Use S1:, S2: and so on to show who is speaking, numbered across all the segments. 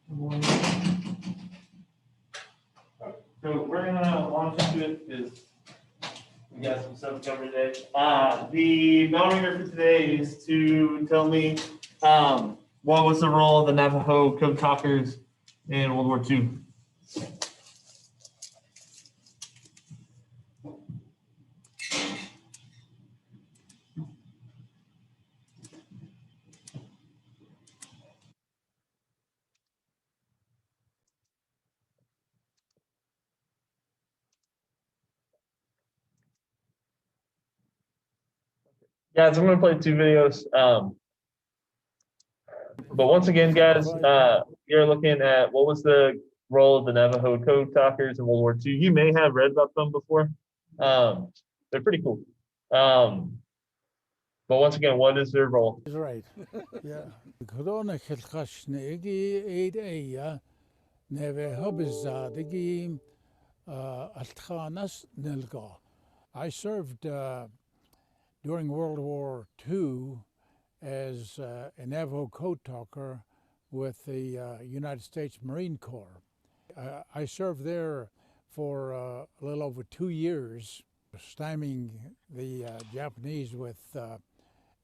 S1: Good morning. So we're gonna launch into it because we got some stuff covered today. The boundary for today is to tell me what was the role of the Navajo Code Talkers in World War II. Guys, I'm gonna play two videos. But once again, guys, you're looking at what was the role of the Navajo Code Talkers in World War II. You may have read about them before. They're pretty cool. But once again, what is their role?
S2: He's right. Yeah. Corona khilkhashnegi eidaya neve hobizadegi altkhanas nilga. I served during World War II as a Navajo code talker with the United States Marine Corps. I served there for a little over 2 years, stymieing the Japanese with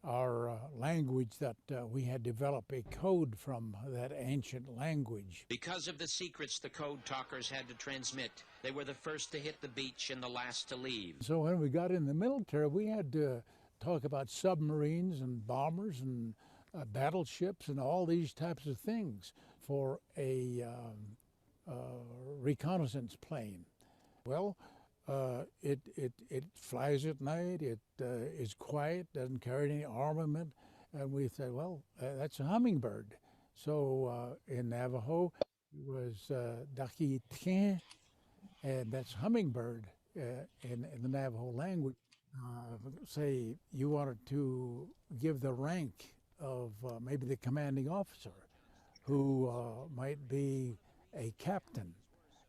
S2: our language that we had developed a code from that ancient language.
S3: Because of the secrets the code talkers had to transmit, they were the first to hit the beach and the last to leave.
S2: So when we got in the military, we had to talk about submarines and bombers and battleships and all these types of things for a reconnaissance plane. Well, it flies at night, it is quiet, doesn't carry any armament, and we said, well, that's a hummingbird. So in Navajo, it was Dakitien, and that's hummingbird in the Navajo language. Say you wanted to give the rank of maybe the commanding officer, who might be a captain.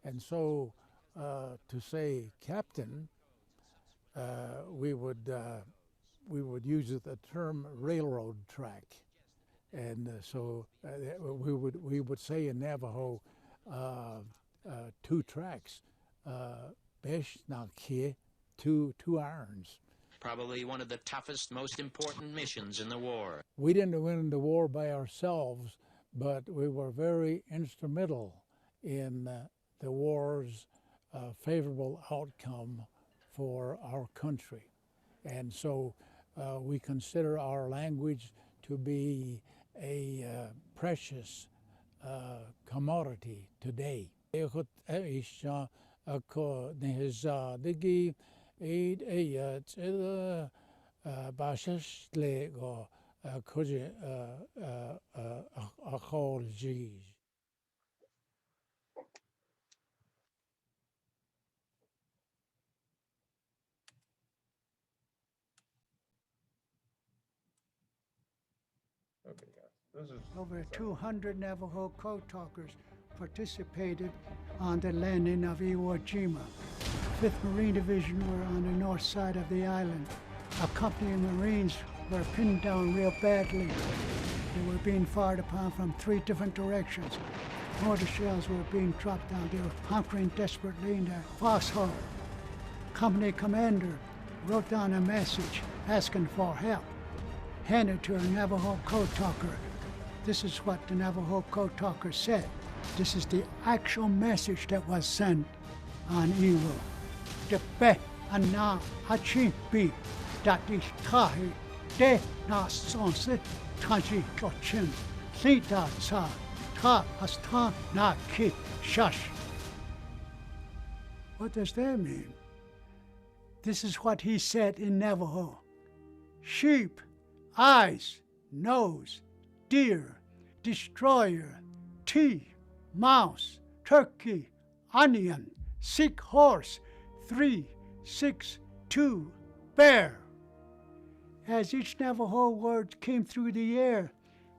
S2: And so to say captain, we would use the term railroad track, and so we would say in Navajo 2 tracks, besh na kie, 2 irons.
S3: Probably one of the toughest, most important missions in the war.
S2: We didn't win the war by ourselves, but we were very instrumental in the war's favorable outcome for our country. And so we consider our language to be a precious commodity today. ako nihizadigi eid ayat ila bashas lego kuji akol jeez.
S1: Okay, guys. This is
S4: Over 200 Navajo code talkers participated on the landing of Iwo Jima. 5th Marine Division were on the north side of the island. A company of Marines were pinned down real badly. They were being fired upon from 3 different directions. Mortar shells were being dropped down. They were hunkering desperately in their foxhole. Company commander wrote down a message asking for help, handed to a Navajo code talker. This is what the Navajo code talker said. This is the actual message that was sent on Iwo. De be ana hachi bi dat is tahi de na sonse taji chochin sita sa ta asta na ki shash. What does that mean? This is what he said in Navajo. Sheep, eyes, nose, deer, destroyer, tea, mouse, turkey, onion, sick horse, 3, 6, 2, bear. As each Navajo word came through the air,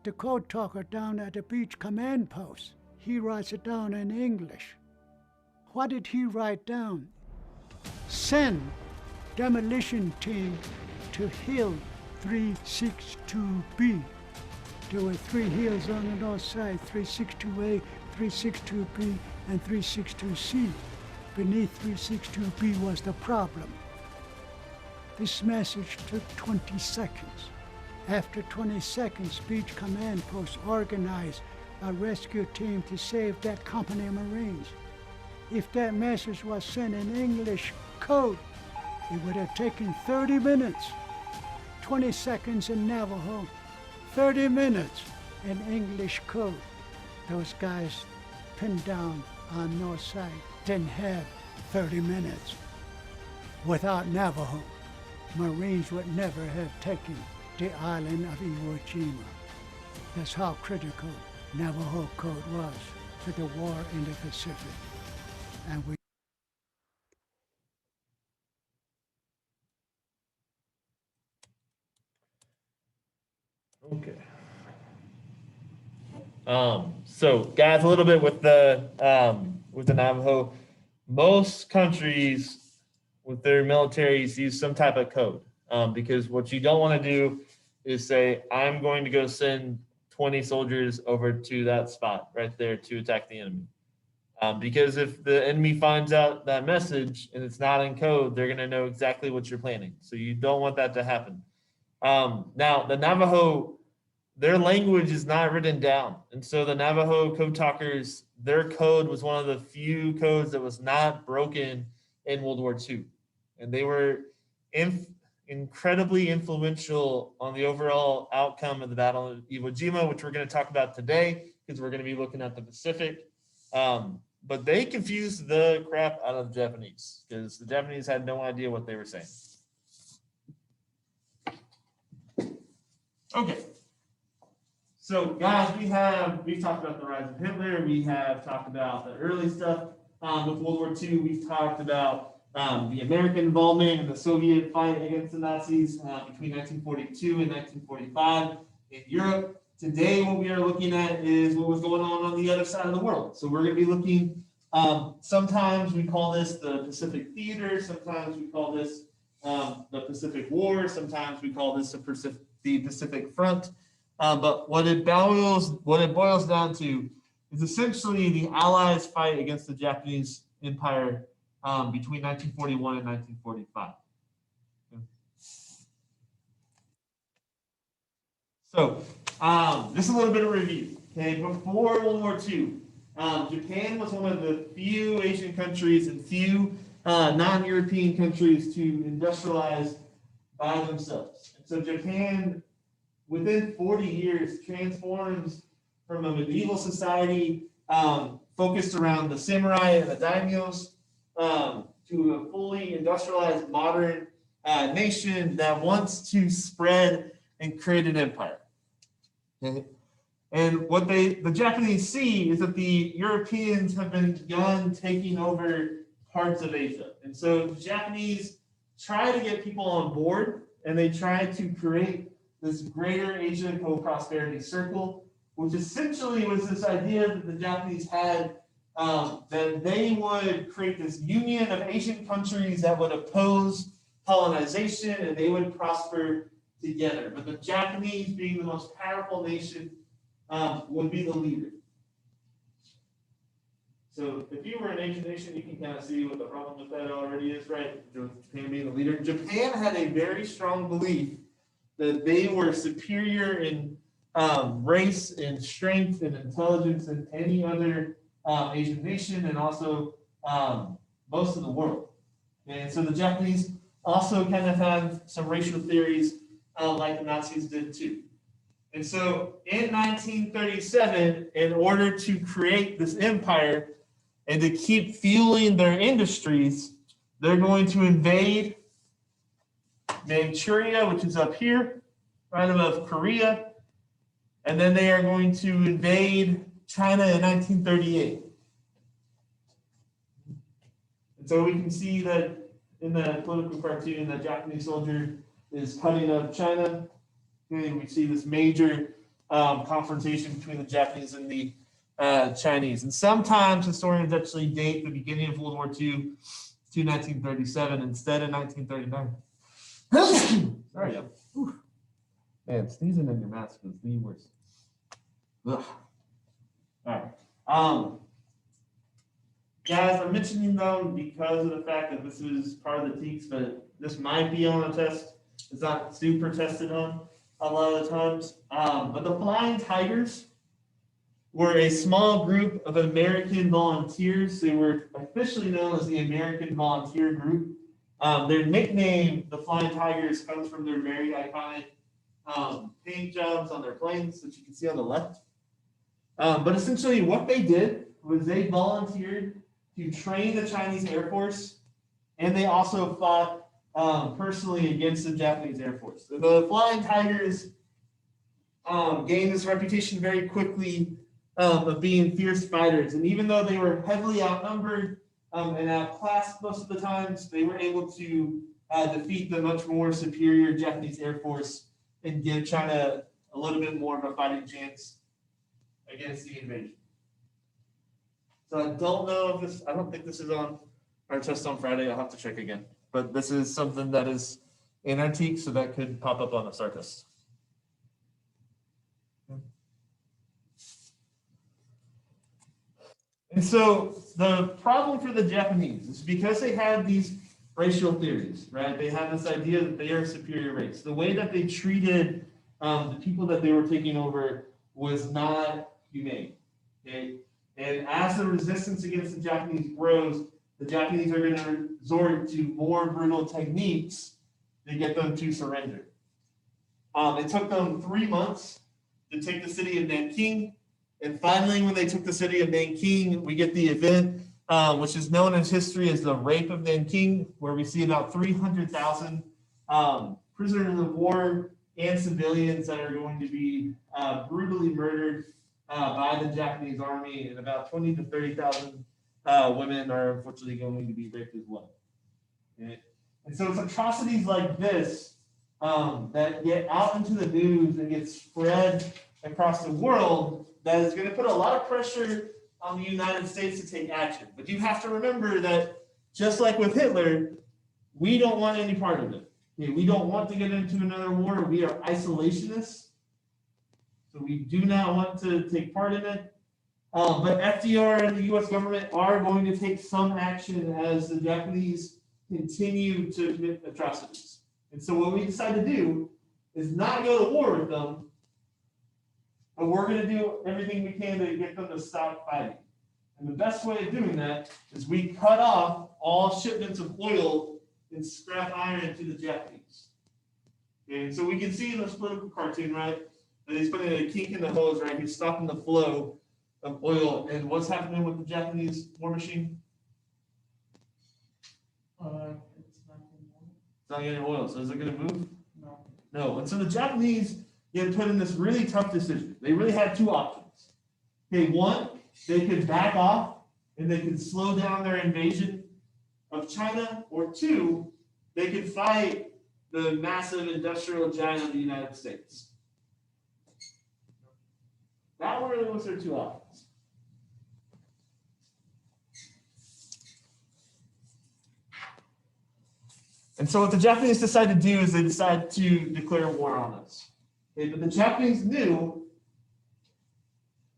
S4: the code talker down at the beach command post, he writes it down in English. What did he write down? Send demolition team to hill 362B. There were 3 hills on the north side, 362A, 362B, and 362C. Beneath 362B was the problem. This message took 20 seconds. After 20 seconds, Beach Command Post organized a rescue team to save that company of Marines. If that message was sent in English code, it would have taken 30 minutes. 20 seconds in Navajo, 30 minutes in English code. Those guys pinned down on north side didn't have 30 minutes. Without Navajo, Marines would never have taken the island of Iwo Jima. That's how critical Navajo code was to the war in the Pacific. And we
S1: okay. So guys, a little bit with the Navajo. Most countries with their militaries use some type of code, because what you don't want to do is say, I'm going to go send 20 soldiers over to that spot right there to attack the enemy. Because if the enemy finds out that message and it's not in code, they're going to know exactly what you're planning. So you don't want that to happen. Now, the Navajo, their language is not written down. And so the Navajo code talkers, their code was one of the few codes that was not broken in World War II. And they were incredibly influential on the overall outcome of the Battle of Iwo Jima, which we're going to talk about today because we're going to be looking at the Pacific. But they confused the crap out of the Japanese because the Japanese had no idea what they were saying. Okay. So guys, we've talked about the rise of Hitler. We have talked about the early stuff with World War II. We've talked about the American involvement in the Soviet fight against the Nazis between 1942 and 1945 in Europe. Today, what we are looking at is what was going on the other side of the world. So we're going to be looking, sometimes we call this the Pacific Theater, sometimes we call this the Pacific War, sometimes we call this the Pacific Front. But what it boils down to is essentially the Allies' fight against the Japanese Empire between 1941 and 1945. So, just a little bit of review. Okay, before World War II, Japan was one of the few Asian countries and few non-European countries to industrialize by themselves. And so Japan, within 40 years, transforms from a medieval society focused around the samurai and the daimyos to a fully industrialized modern nation that wants to spread and create an empire. Okay? And what the Japanese see is that the Europeans have begun taking over parts of Asia. And so the Japanese try to get people on board, and they try to create this greater Asian co-prosperity circle, which essentially was this idea that the Japanese had, that they would create this union of Asian countries that would oppose colonization, and they would prosper together. But the Japanese, being the most powerful nation, would be the leader. So if you were an Asian nation, you can kind of see what the problem with that already is, right? Japan being the leader. Japan had a very strong belief that they were superior in race and strength and intelligence than any other Asian nation, and also most of the world. And so the Japanese also kind of have some racial theories like the Nazis did too. And so in 1937, in order to create this empire and to keep fueling their industries, they're going to invade Manchuria, which is up here, right above Korea. And then they are going to invade China in 1938. And so we can see that in the political cartoon, the Japanese soldier is cutting up China. And we see this major confrontation between the Japanese and the Chinese. And sometimes historians actually date the beginning of World War II to 1937 instead of 1939. Sorry. Whew. Man, sneezing in your mask is the worst. Ugh. All right. Guys, I'm mentioning them because of the fact that this is part of the TEKS, but this might be on a test. It's not super tested on a lot of the times. But the Flying Tigers were a small group of American volunteers. They were officially known as the American Volunteer Group. Their nickname, the Flying Tigers, comes from their very iconic paint jobs on their planes that you can see on the left. But essentially what they did was they volunteered to train the Chinese Air Force, and they also fought personally against the Japanese Air Force. The Flying Tigers gained this reputation very quickly of being fierce fighters. And even though they were heavily outnumbered and outclassed most of the times, they were able to defeat the much more superior Japanese Air Force and give China a little bit more of a fighting chance against the invasion. So I don't know if this, I don't think this is on our test on Friday. I'll have to check again. But this is something that is in our TEKS, so that could pop up on the STAR test. And so the problem for the Japanese is because they had these racial theories, right? They had this idea that they are a superior race. The way that they treated the people that they were taking over was not humane. Okay? And as the resistance against the Japanese grows, the Japanese are going to resort to more brutal techniques to get them to surrender. It took them 3 months to take the city of Nanking. And finally, when they took the city of Nanking, we get the event, which is known in history as the Rape of Nanking, where we see about 300,000 prisoners of war and civilians that are going to be brutally murdered by the Japanese army, and about 20 to 30,000 women are unfortunately going to be raped as well. Okay? And so it's atrocities like this that get out into the news and get spread across the world that is going to put a lot of pressure on the United States to take action. But you have to remember that just like with Hitler, we don't want any part of it. Okay? We don't want to get into another war. We are isolationists. So we do not want to take part in it. But FDR and the U.S. government are going to take some action as the Japanese continue to commit atrocities. And so what we decide to do is not go to war with them, but we're going to do everything we can to get them to stop fighting. And the best way of doing that is we cut off all shipments of oil and scrap iron to the Japanese. And so we can see in this political cartoon, right, that he's putting a kink in the hose, right? He's stopping the flow of oil. And what's happening with the Japanese war machine? not getting oil. So is it going to move? No. No. And so the Japanese get put in this really tough decision. They really had two options. Okay, one, they could back off and they could slow down their invasion of China, or two, they could fight the massive industrial giant of the United States. That really was their two options. And so what the Japanese decided to do is they decided to declare war on us. Okay, but the Japanese knew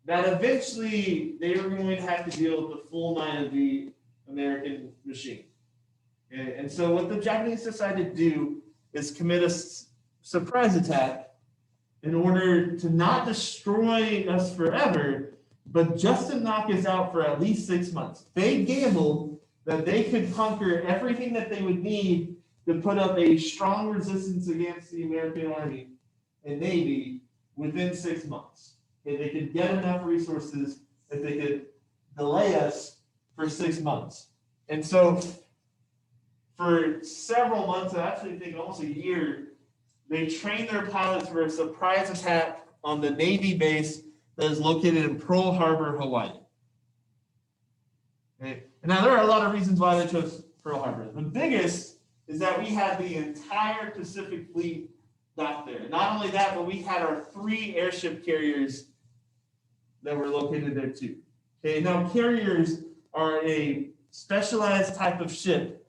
S1: that eventually they were going to have to deal with the full might of the American machine. And so what the Japanese decided to do is commit a surprise attack in order to not destroy us forever, but just to knock us out for at least 6 months. They gambled that they could conquer everything that they would need to put up a strong resistance against the American Army and Navy within 6 months. Okay, they could get enough resources that they could delay us for 6 months. And so for several months, I actually think almost a year, they trained their pilots for a surprise attack on the Navy base that is located in Pearl Harbor, Hawaii. Okay. And now there are a lot of reasons why they chose Pearl Harbor. The biggest is that we had the entire Pacific Fleet docked there. Not only that, but we had our 3 airship carriers that were located there too. Okay, now carriers are a specialized type of ship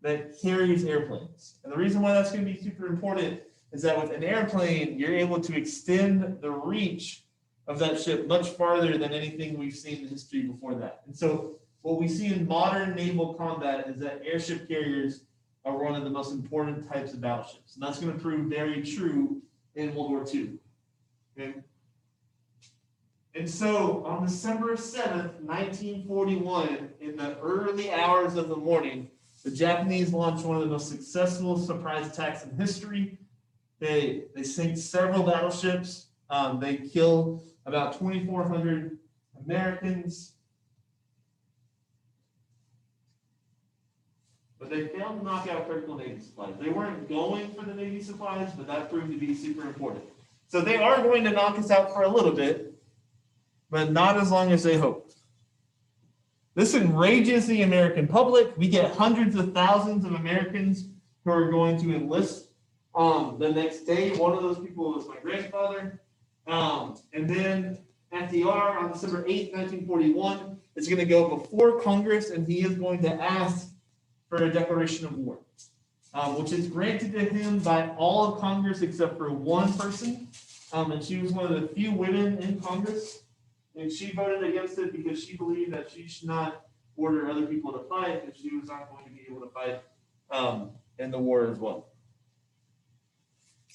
S1: that carries airplanes. And the reason why that's going to be super important is that with an airplane, you're able to extend the reach of that ship much farther than anything we've seen in history before that. And so what we see in modern naval combat is that airship carriers are one of the most important types of battleships. And that's going to prove very true in World War II. Okay? And so on December 7th, 1941, in the early hours of the morning, the Japanese launched one of the most successful surprise attacks in history. They sink several battleships. They kill about 2,400 Americans. But they failed to knock out critical Navy supplies. They weren't going for the Navy supplies, but that proved to be super important. So they are going to knock us out for a little bit, but not as long as they hoped. This enrages the American public. We get hundreds of thousands of Americans who are going to enlist the next day. One of those people was my grandfather. And then FDR on December 8th, 1941 is going to go before Congress, and he is going to ask for a declaration of war, which is granted to him by all of Congress except for one person. And she was one of the few women in Congress. And she voted against it because she believed that she should not order other people to fight, and she was not going to be able to fight in the war as well.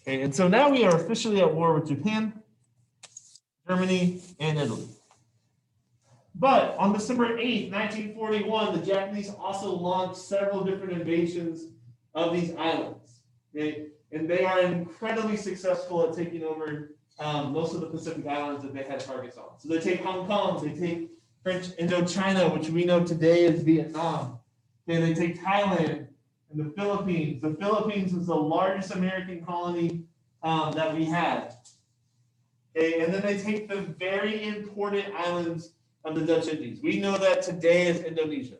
S1: Okay, and so now we are officially at war with Japan, Germany, and Italy. But on December 8th, 1941, the Japanese also launched several different invasions of these islands. Okay? And they are incredibly successful at taking over most of the Pacific Islands that they had targets on. So they take Hong Kong, they take French Indochina, which we know today is Vietnam. Okay, they take Thailand and the Philippines. The Philippines was the largest American colony that we had. Okay, and then they take the very important islands of the Dutch Indies. We know that today is Indonesia.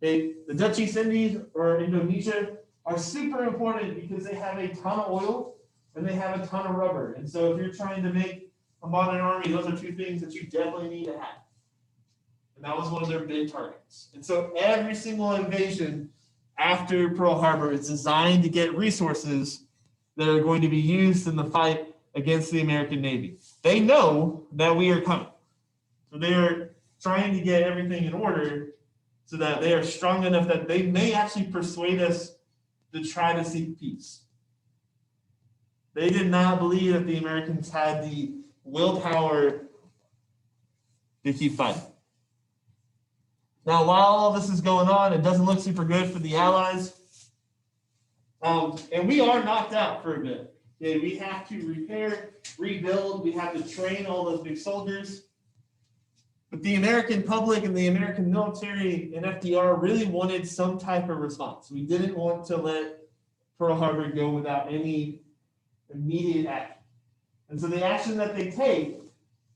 S1: Okay, the Dutch East Indies or Indonesia are super important because they have a ton of oil and they have a ton of rubber. And so if you're trying to make a modern army, those are 2 things that you definitely need to have. And that was one of their big targets. And so every single invasion after Pearl Harbor is designed to get resources that are going to be used in the fight against the American Navy. They know that we are coming. So they are trying to get everything in order so that they are strong enough that they may actually persuade us to try to seek peace. They did not believe that the Americans had the willpower to keep fighting. Now, while all this is going on, it doesn't look super good for the Allies. And we are knocked out for a bit. Okay, we have to repair, rebuild, we have to train all those big soldiers. But the American public and the American military and FDR really wanted some type of response. We didn't want to let Pearl Harbor go without any immediate action. And so the action that they take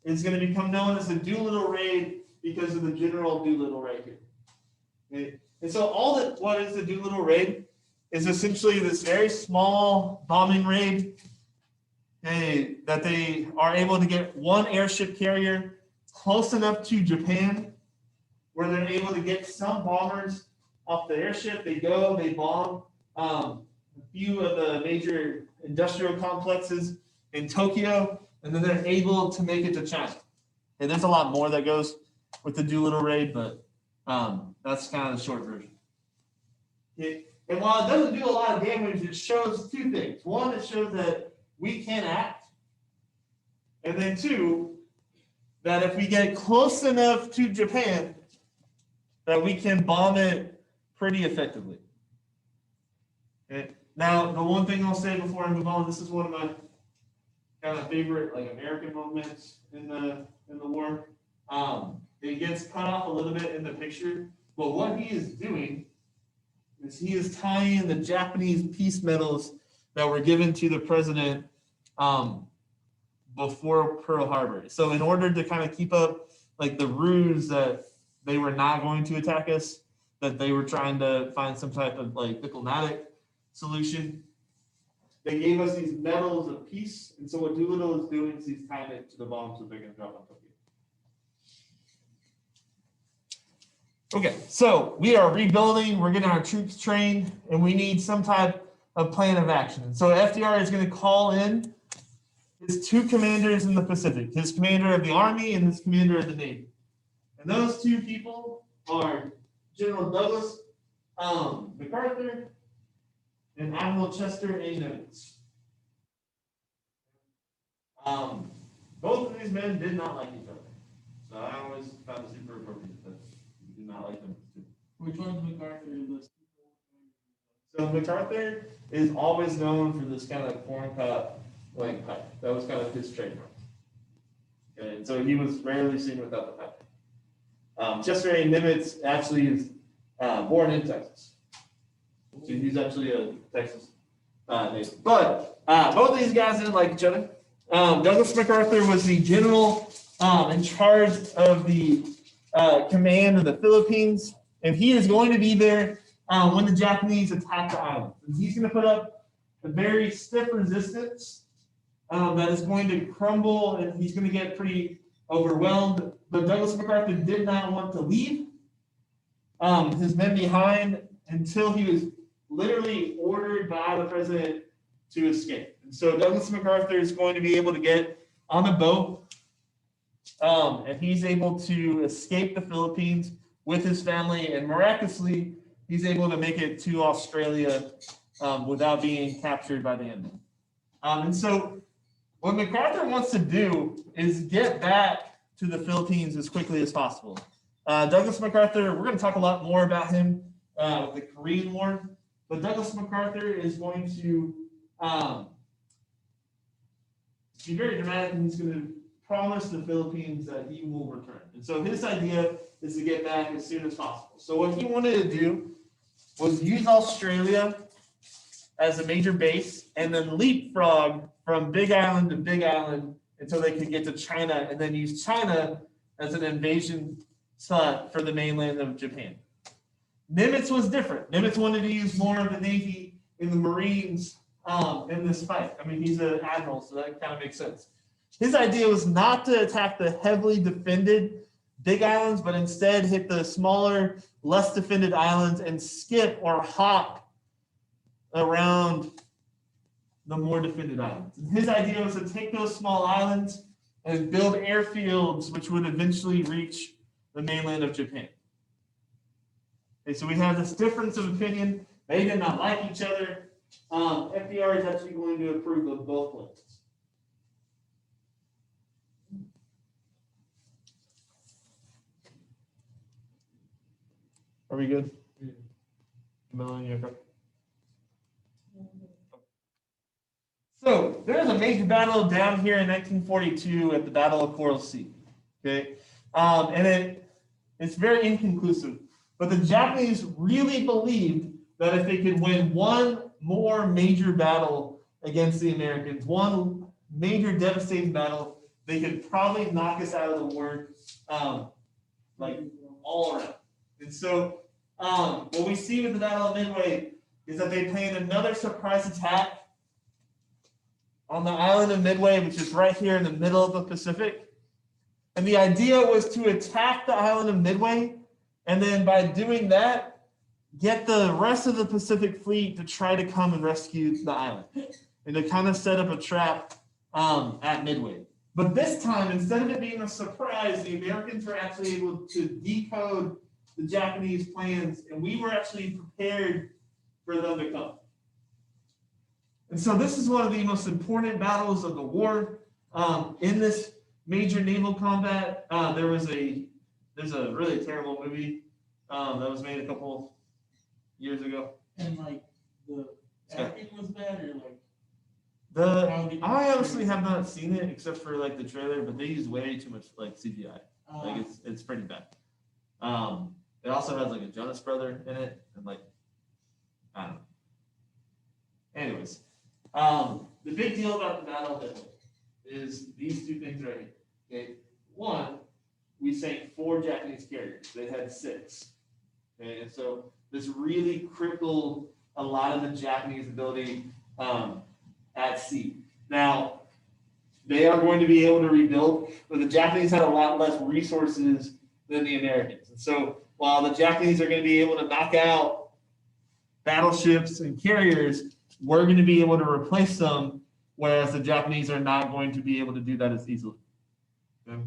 S1: is going to become known as the Doolittle Raid because of the General Doolittle right here. Okay? And so what is the Doolittle Raid is essentially this very small bombing raid that they are able to get one airship carrier close enough to Japan where they're able to get some bombers off the airship. They go, they bomb a few of the major industrial complexes in Tokyo, and then they're able to make it to China. And there's a lot more that goes with the Doolittle Raid, but that's kind of the short version. And while it doesn't do a lot of damage, it shows two things. One, it shows that we can act. And then two, that if we get close enough to Japan, that we can bomb it pretty effectively. Okay. Now, the one thing I'll say before I move on, this is one of my kind of favorite like American moments in the war. It gets cut off a little bit in the picture, but what he is doing is he is tying the Japanese peace medals that were given to the president before Pearl Harbor. So in order to kind of keep up like the ruse that they were not going to attack us, that they were trying to find some type of like diplomatic solution, they gave us these medals of peace. And so what Doolittle is doing is he's tying it to the bombs that they're going to drop on Tokyo. Okay, so we are rebuilding, we're getting our troops trained, and we need some type of plan of action. So FDR is going to call in his two commanders in the Pacific, his commander of the Army and his commander of the Navy. And those two people are General Douglas MacArthur and Admiral Chester A. Nimitz. Both of these men did not like each other. So I always found it super appropriate that we did not like them too. Which one's MacArthur in this? So MacArthur is always known for this kind of corn cob like pipe. That was kind of his trademark. Okay, and so he was rarely seen without the pipe. Chester A. Nimitz actually is born in Texas. So he's actually a Texas native. But both of these guys didn't like each other. Douglas MacArthur was the general in charge of the command of the Philippines, and he is going to be there when the Japanese attack the island. And he's going to put up a very stiff resistance that is going to crumble, and he's going to get pretty overwhelmed. But Douglas MacArthur did not want to leave his men behind until he was literally ordered by the president to escape. And so Douglas MacArthur is going to be able to get on a boat, and he's able to escape the Philippines with his family, and miraculously, he's able to make it to Australia without being captured by the enemy. And so what MacArthur wants to do is get back to the Philippines as quickly as possible. Douglas MacArthur, we're going to talk a lot more about him with the Korean War, but Douglas MacArthur is going to be very dramatic, and he's going to promise the Philippines that he will return. And so his idea is to get back as soon as possible. So what he wanted to do was use Australia as a major base and then leapfrog from Big Island to Big Island until they could get to China, and then use China as an invasion slot for the mainland of Japan. Nimitz was different. Nimitz wanted to use more of the Navy and the Marines in this fight. I mean, he's an admiral, so that kind of makes sense. His idea was not to attack the heavily defended big islands, but instead hit the smaller, less defended islands and skip or hop around the more defended islands. And his idea was to take those small islands and build airfields which would eventually reach the mainland of Japan. Okay, so we have this difference of opinion. They did not like each other. FDR is actually going to approve of both plans. Are we good? So there's a major battle down here in 1942 at the Battle of Coral Sea. Okay, and it's very inconclusive. But the Japanese really believed that if they could win one more major battle against the Americans, one major devastating battle. They could probably knock us out of the war, like all around. And so what we see with the Battle of Midway is that they planned another surprise attack on the island of Midway, which is right here in the middle of the Pacific. And the idea was to attack the island of Midway, and then by doing that, get the rest of the Pacific Fleet to try to come and rescue the island, and to kind of set up a trap at Midway. But this time, instead of it being a surprise, the Americans were actually able to decode the Japanese plans, and we were actually prepared for them to come. And so this is one of the most important battles of the war. In this major naval combat, there's a really terrible movie that was made a couple years ago.
S5: And like the acting was bad, or like
S1: I honestly have not seen it except for like the trailer, but they use way too much like CGI. Like it's pretty bad. It also has like a Jonas brother in it, and like I don't know. Anyways, the big deal about the Battle of Midway is these two things right here. Okay, one, we sank 4 Japanese carriers. They had 6. Okay, and so this really crippled a lot of the Japanese ability at sea. Now, they are going to be able to rebuild, but the Japanese had a lot less resources than the Americans. And so while the Japanese are going to be able to knock out battleships and carriers, we're going to be able to replace them, whereas the Japanese are not going to be able to do that as easily. Okay?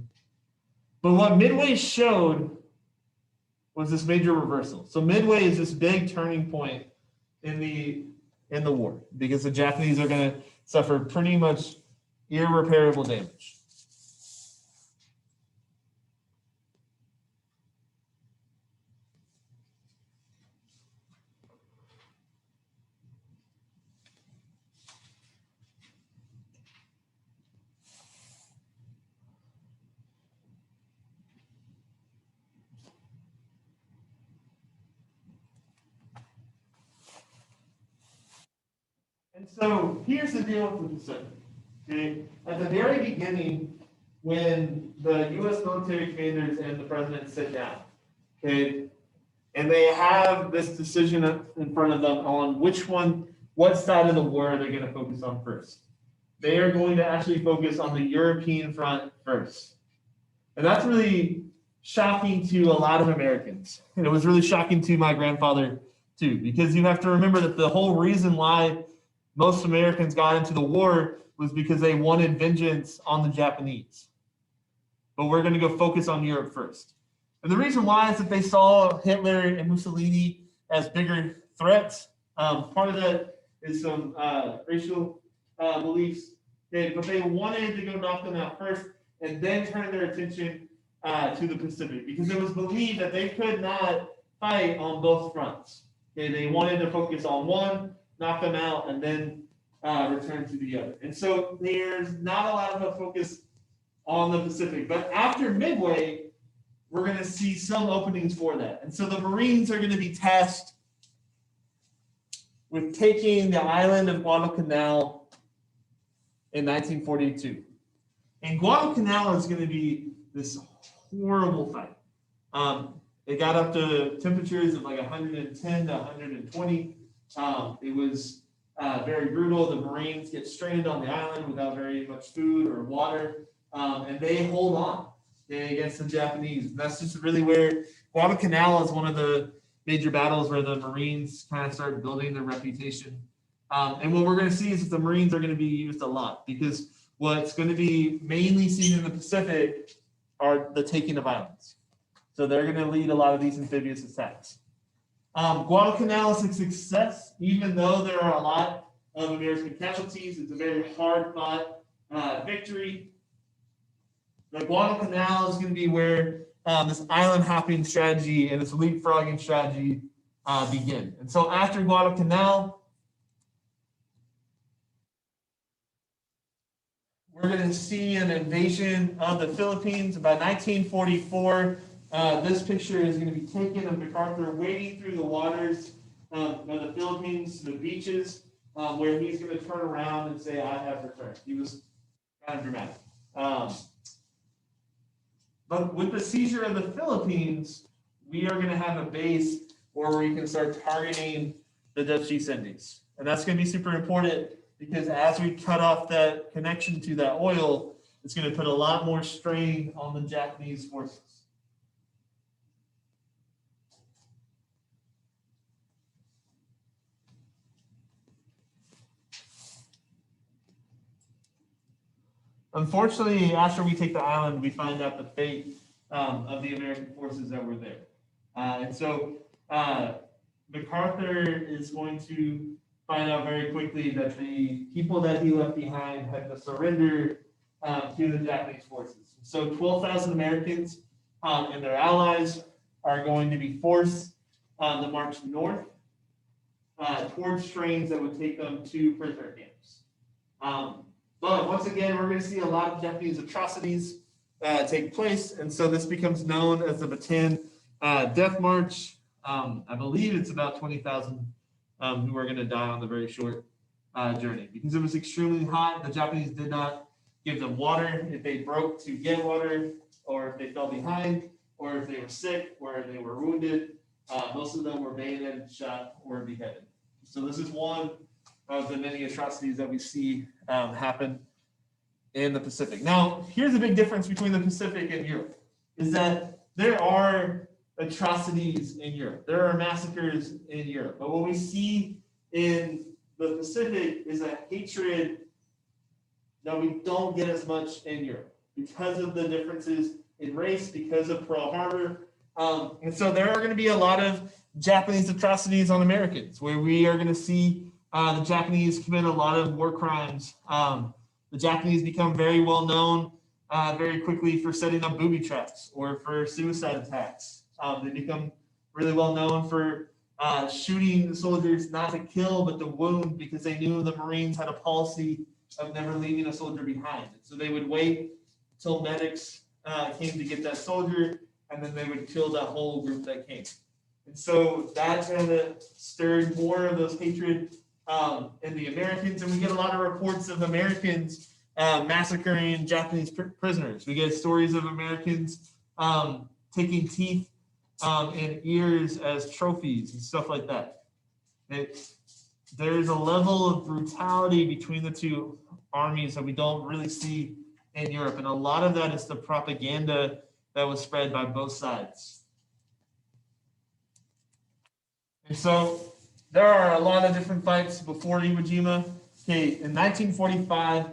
S1: But what Midway showed was this major reversal. So Midway is this big turning point in the war, because the Japanese are going to suffer pretty much irreparable damage. And so here's the deal with the Pacific. Okay? At the very beginning, when the U.S. military commanders and the president sit down, okay, and they have this decision in front of them on what side of the war they're going to focus on first. They are going to actually focus on the European front first. And that's really shocking to a lot of Americans. And it was really shocking to my grandfather too, because you have to remember that the whole reason why most Americans got into the war was because they wanted vengeance on the Japanese. But we're going to go focus on Europe first. And the reason why is that they saw Hitler and Mussolini as bigger threats. Part of that is some racial beliefs, but they wanted to go knock them out first and then turn their attention to the Pacific, because it was believed that they could not fight on both fronts. Okay, they wanted to focus on one, knock them out, and then return to the other. And so there's not a lot of a focus on the Pacific. But after Midway, we're going to see some openings for that. And so the Marines are going to be tasked with taking the island of Guadalcanal in 1942. And Guadalcanal is going to be this horrible fight. It got up to temperatures of like 110 to 120. It was very brutal. The Marines get stranded on the island without very much food or water, and they hold on against the Japanese. And that's just really where Guadalcanal is one of the major battles where the Marines kind of start building their reputation. And what we're going to see is that the Marines are going to be used a lot, because what's going to be mainly seen in the Pacific are the taking of islands. So they're going to lead a lot of these amphibious attacks. Guadalcanal is a success, even though there are a lot of American casualties. It's a very hard-fought victory. The Guadalcanal is going to be where this island hopping strategy and this leapfrogging strategy begin. And so after Guadalcanal, we're going to see an invasion of the Philippines. By 1944, this picture is going to be taken of MacArthur wading through the waters of the Philippines to the beaches. where he's going to turn around and say, I have returned. He was kind of dramatic. But with the seizure of the Philippines, we are going to have a base where we can start targeting the Dutch East Indies. And that's going to be super important because as we cut off that connection to that oil, it's going to put a lot more strain on the Japanese forces. Unfortunately, after we take the island, we find out the fate of the American forces that were there. And so MacArthur is going to find out very quickly that the people that he left behind had to surrender to the Japanese forces. So 12,000 Americans and their allies are going to be forced to march north towards trains that would take them to prisoner camps. But once again, we're going to see a lot of Japanese atrocities take place, and so this becomes known as the Bataan Death March. I believe it's about 20,000 who are going to die on the very short journey because it was extremely hot. The Japanese did not give them water if they broke to get water, or if they fell behind, or if they were sick, or if they were wounded. Most of them were bayoneted, shot, or beheaded. So this is one of the many atrocities that we see happen in the Pacific. Now, here's a big difference between the Pacific and Europe, is that there are atrocities in Europe. There are massacres in Europe. But what we see in the Pacific is a hatred that we don't get as much in Europe because of the differences in race, because of Pearl Harbor. And so there are going to be a lot of Japanese atrocities on Americans, where we are going to see the Japanese commit a lot of war crimes. The Japanese become very well known very quickly for setting up booby traps or for suicide attacks. They become really well known for shooting the soldiers not to kill but to wound, because they knew the Marines had a policy of never leaving a soldier behind. So they would wait till medics came to get that soldier, and then they would kill that whole group that came. And so that kind of stirred more of those hatred in the Americans, and we get a lot of reports of Americans massacring Japanese prisoners. We get stories of Americans taking teeth and ears as trophies and stuff like that. There's a level of brutality between the two armies that we don't really see in Europe, and a lot of that is the propaganda that was spread by both sides. And so there are a lot of different fights before Iwo Jima. Okay, in 1945,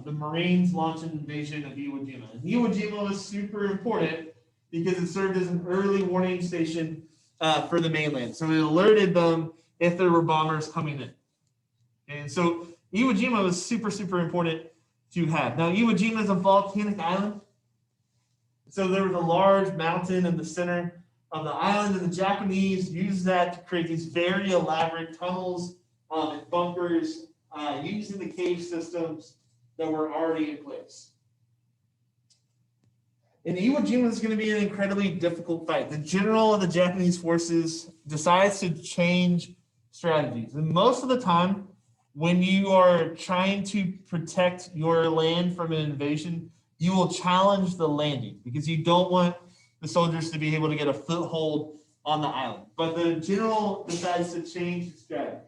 S1: the Marines launched an invasion of Iwo Jima. And Iwo Jima was super important because it served as an early warning station for the mainland. So it alerted them if there were bombers coming in. And so Iwo Jima was super, super important to have. Now, Iwo Jima is a volcanic island. So there was a large mountain in the center of the island, and the Japanese used that to create these very elaborate tunnels and bunkers using the cave systems that were already in place. And Iwo Jima is going to be an incredibly difficult fight. The general of the Japanese forces decides to change strategies. And most of the time, when you are trying to protect your land from an invasion, you will challenge the landing because you don't want the soldiers to be able to get a foothold on the island. But the general decides to change his strategy.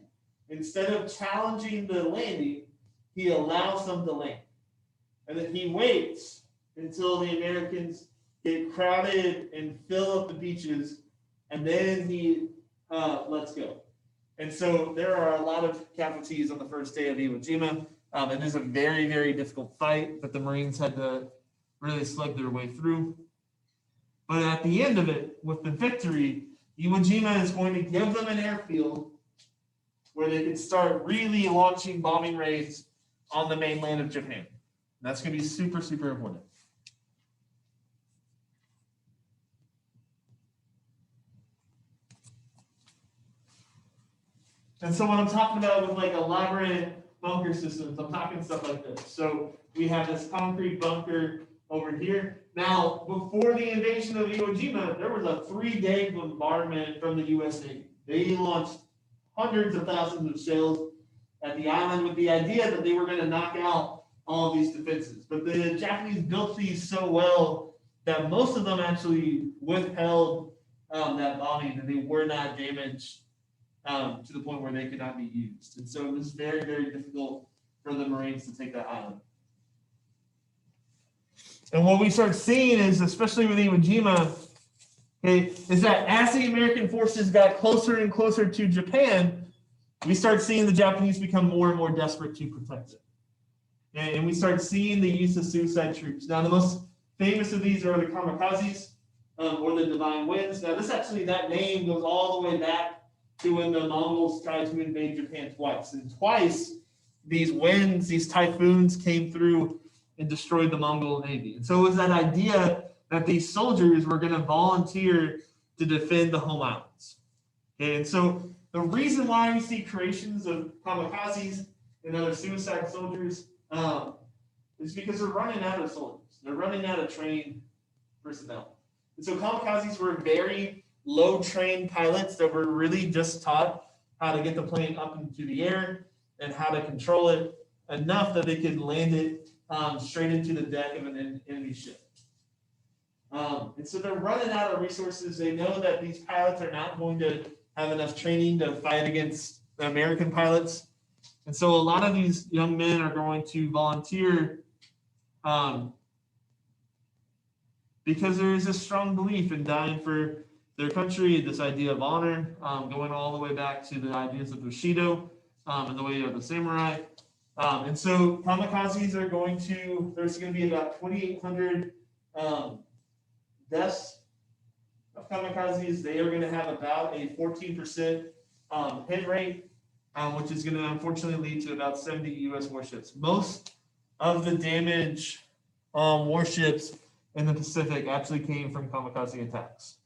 S1: Instead of challenging the landing, he allows them to land. And then he waits until the Americans get crowded and fill up the beaches, and then he lets go. And so there are a lot of casualties on the first day of Iwo Jima. It is a very, very difficult fight that the Marines had to really slug their way through. But at the end of it, with the victory, Iwo Jima is going to give them an airfield where they can start really launching bombing raids on the mainland of Japan. And that's going to be super, super important. And so what I'm talking about with like elaborate bunker systems, I'm talking stuff like this. So we have this concrete bunker over here. Now, before the invasion of Iwo Jima, there was a 3-day bombardment from the U.S. Navy. They launched hundreds of thousands of shells at the island with the idea that they were going to knock out all of these defenses. But the Japanese built these so well that most of them actually withheld that bombing, and they were not damaged to the point where they could not be used. And so it was very, very difficult for the Marines to take that island. And what we start seeing is, especially with Iwo Jima, okay, is that as the American forces got closer and closer to Japan, we start seeing the Japanese become more and more desperate to protect it. And we start seeing the use of suicide troops. Now, the most famous of these are the kamikazes, or the divine winds. Now, that name goes all the way back to when the Mongols tried to invade Japan twice. And twice, these winds, these typhoons came through and destroyed the Mongol Navy. And so it was that idea that these soldiers were going to volunteer to defend the home islands. Okay, and so the reason why we see creations of kamikazes and other suicide soldiers is because they're running out of soldiers. They're running out of trained personnel. And so kamikazes were very low-trained pilots that were really just taught how to get the plane up into the air and how to control it enough that they could land it straight into the deck of an enemy ship. And so they're running out of resources. They know that these pilots are not going to have enough training to fight against the American pilots. And so a lot of these young men are going to volunteer because there is a strong belief in dying for their country, this idea of honor, going all the way back to the ideas of Bushido and the way of the samurai. And so kamikazes are there's going to be about 2,800 deaths of kamikazes. They are going to have about a 14% hit rate, which is going to unfortunately lead to about 70 U.S. warships. Most of the damage warships in the Pacific actually came from kamikaze attacks.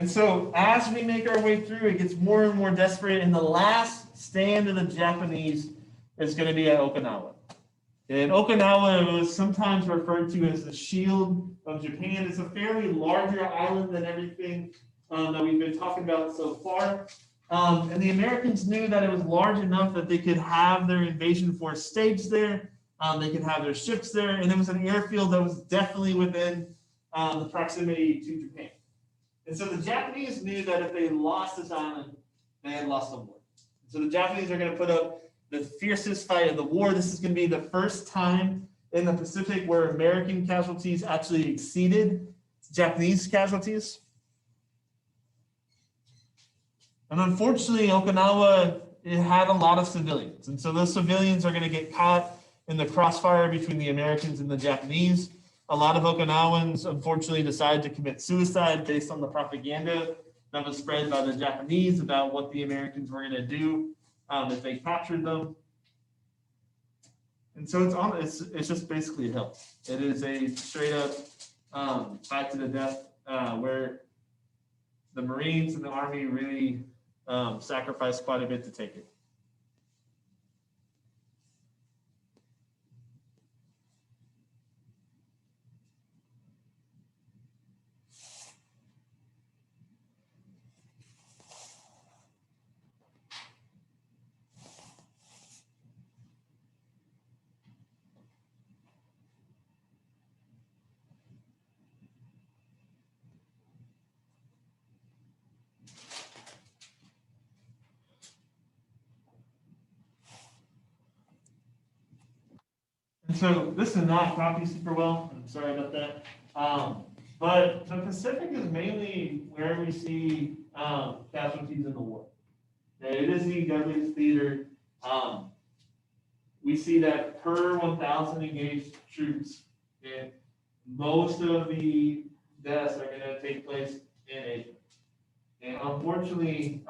S1: And so as we make our way through, it gets more and more desperate, and the last stand of the Japanese is going to be at Okinawa. And Okinawa was sometimes referred to as the shield of Japan. It's a fairly larger island than everything that we've been talking about so far. And the Americans knew that it was large enough that they could have their invasion force staged there. They could have their ships there, and it was an airfield that was definitely within the proximity to Japan. And so the Japanese knew that if they lost this island, they had lost the war. So the Japanese are going to put up the fiercest fight of the war. This is going to be the first time in the Pacific where American casualties actually exceeded Japanese casualties. And unfortunately, Okinawa, it had a lot of civilians. And so those civilians are going to get caught in the crossfire between the Americans and the Japanese. A lot of Okinawans, unfortunately, decided to commit suicide based on the propaganda that was spread by the Japanese about what the Americans were going to do if they captured them. And so it's just basically a hill. It is a straight up fight to the death where the Marines and the Army really sacrificed quite a bit to take it. And so this is not copy super well. I'm sorry about that. But the Pacific is mainly where we see casualties in the war. It is the deadliest theater. We see that per 1,000 engaged troops, and most of the deaths are going to take place in Asia. And unfortunately,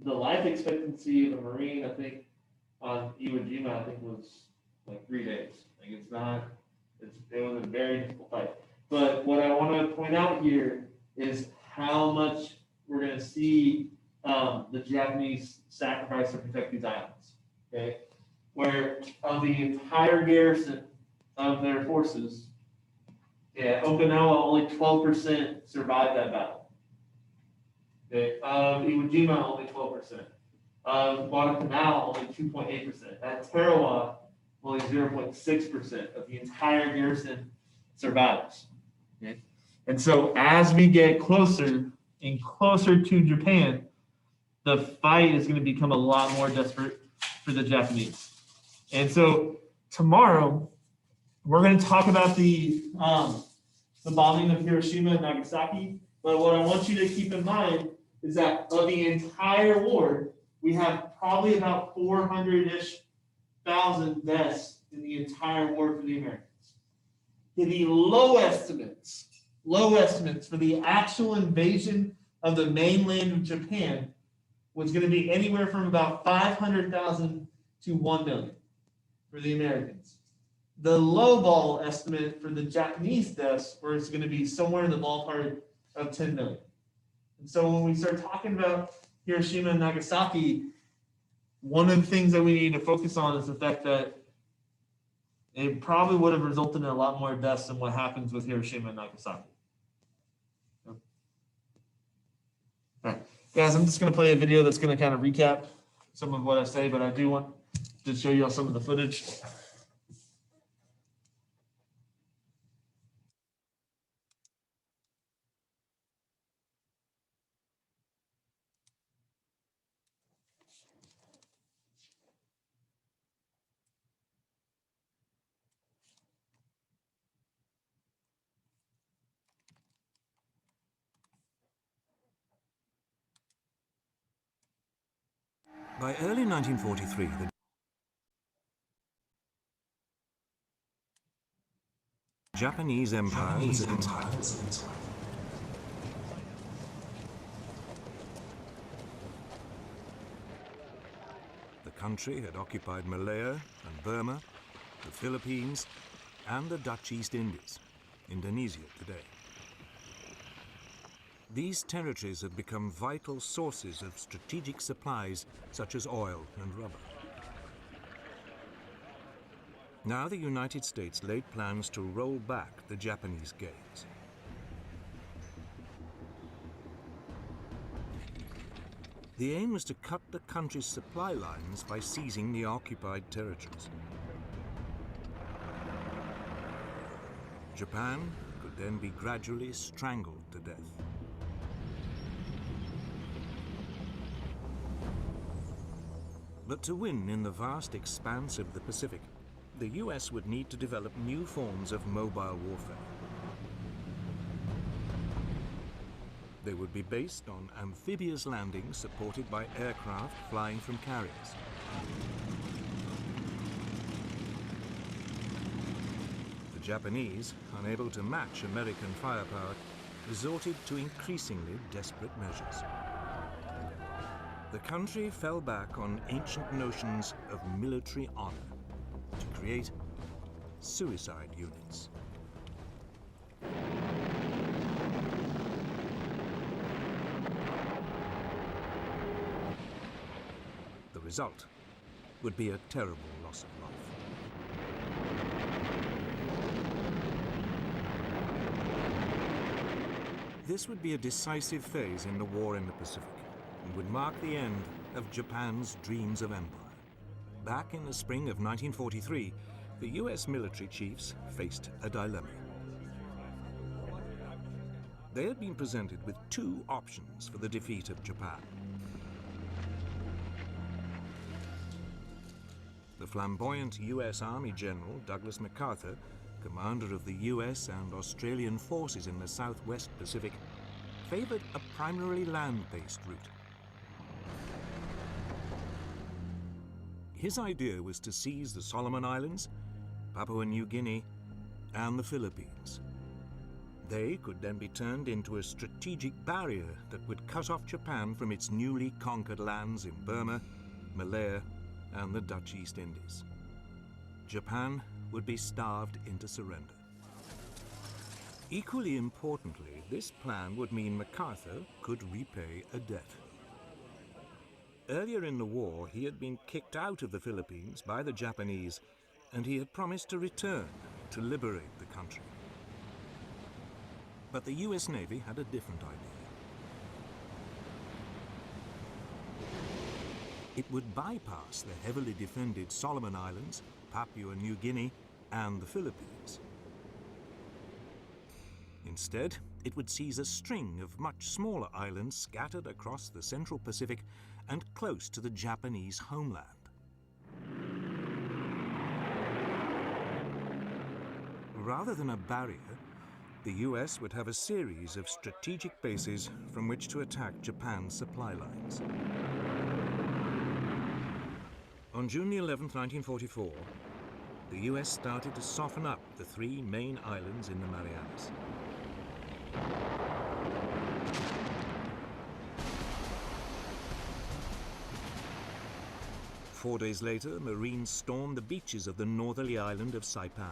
S1: the life expectancy of a Marine, I think, on Iwo Jima, I think was like 3 days. Like it was a very difficult fight. But what I want to point out here is how much we're going to see the Japanese sacrifice to protect these islands. Okay, where of the entire garrison of their forces, yeah, Okinawa, only 12% survived that battle. Okay, of Iwo Jima, only 12%. Of Guadalcanal, only 2.8%. At Tarawa, only 0.6% of the entire garrison survives. Okay? And so as we get closer and closer to Japan, the fight is going to become a lot more desperate for the Japanese. And so tomorrow, we're going to talk about the bombing of Hiroshima and Nagasaki. But what I want you to keep in mind is that of the entire war, we have probably about 400-ish thousand deaths in the entire war for the Americans. The low estimates for the actual invasion of the mainland of Japan was going to be anywhere from about 500,000 to 1 million for the Americans. The lowball estimate for the Japanese deaths was going to be somewhere in the ballpark of 10 million. And so when we start talking about Hiroshima and Nagasaki, one of the things that we need to focus on is the fact that it probably would have resulted in a lot more deaths than what happens with Hiroshima and Nagasaki. All right, guys, I'm just going to play a video that's going to kind of recap some of what I say, but I do want to show you all some of the footage.
S6: By early 1943, the Japanese Empire was at its height. The country had occupied Malaya and Burma, the Philippines, and the Dutch East Indies, Indonesia today. These territories had become vital sources of strategic supplies such as oil and rubber. Now the United States laid plans to roll back the Japanese gains. The aim was to cut the country's supply lines by seizing the occupied territories. Japan could then be gradually strangled to death. But to win in the vast expanse of the Pacific, the US would need to develop new forms of mobile warfare. They would be based on amphibious landings supported by aircraft flying from carriers. The Japanese, unable to match American firepower, resorted to increasingly desperate measures. The country fell back on ancient notions of military honor to create suicide units. The result would be a terrible loss of life. This would be a decisive phase in the war in the Pacific and would mark the end of Japan's dreams of empire. Back in the spring of 1943, the US military chiefs faced a dilemma. They had been presented with two options for the defeat of Japan. The flamboyant US Army General Douglas MacArthur, commander of the US and Australian forces in the Southwest Pacific, favored a primarily land-based route. His idea was to seize the Solomon Islands, Papua New Guinea, and the Philippines. They could then be turned into a strategic barrier that would cut off Japan from its newly conquered lands in Burma, Malaya, and the Dutch East Indies. Japan would be starved into surrender. Equally importantly, this plan would mean MacArthur could repay a debt. Earlier in the war, he had been kicked out of the Philippines by the Japanese, and he had promised to return to liberate the country. But the US Navy had a different idea. It would bypass the heavily defended Solomon Islands, Papua New Guinea, and the Philippines. Instead, it would seize a string of much smaller islands scattered across the Central Pacific and close to the Japanese homeland. Rather than a barrier, the US would have a series of strategic bases from which to attack Japan's supply lines. On June 11, 1944, the US started to soften up the three main islands in the Marianas. Four days later, Marines stormed the beaches of the northerly island of Saipan.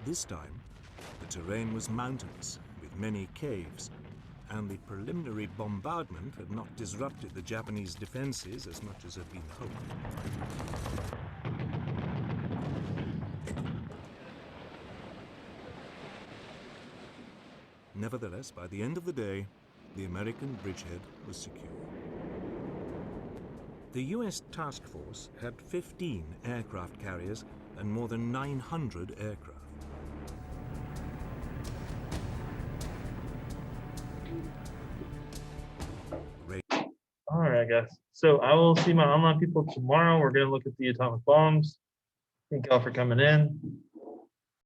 S6: This time, the terrain was mountainous, with many caves, and the preliminary bombardment had not disrupted the Japanese defenses as much as had been hoped. Nevertheless, by the end of the day, the American bridgehead was secure. The US task force had 15 aircraft carriers and more than 900 aircraft.
S1: All right, guys. So I will see my online people tomorrow. We're going to look at the atomic bombs. Thank y'all for coming in.